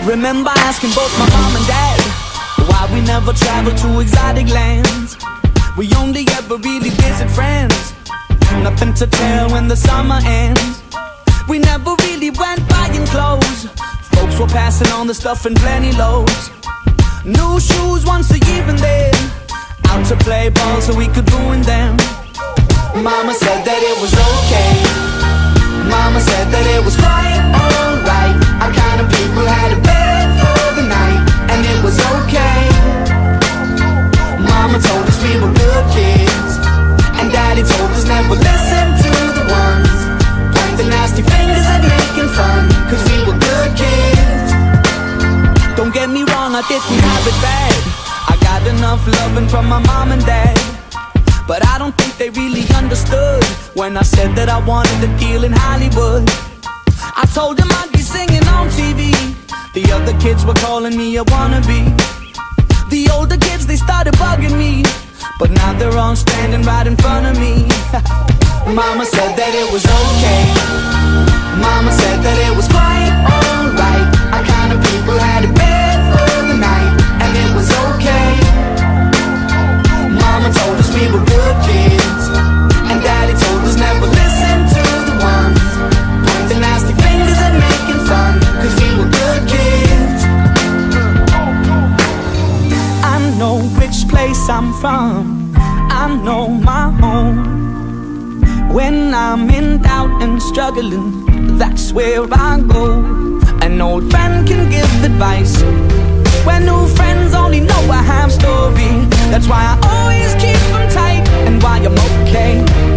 Remember asking both my mom and dad why we never traveled to exotic lands. We only ever really visit friends, nothing to tell when the summer ends. We never really went buying clothes, folks were passing on the stuff in plenty loads. New shoes once a year and then out to play ball so we could ruin them. Mama said that it was okay, Mama said that it was quite alright. Our kind of people had a bed for the night, and it was okay. Mama told us we were good kids, and Daddy told us never listen to the ones pointing nasty fingers at making fun, cause we were good kids. Don't get me wrong, I didn't have it bad. I got enough loving from my mom and dad, but I don't think they really understood when I said that I wanted a deal in Hollywood. I told them I'd be singing on TV, the other kids were calling me a wannabe. The older kids, they started bugging me, but now they're all standing right in front of me. Mama said that it was okay, Mama said that it was quite alright. Our kind of people had a bed for the night, and it was okay. Mama told us we were good kids, and Daddy told us never listen to the ones pointing nasty fingers and making fun, cause we were good kids. I know which place I'm from, I know my home. When I'm in doubt and struggling, that's where I go. An old friend can give advice when new friends only know a half story. That's why I always keep them tight, and why I'm okay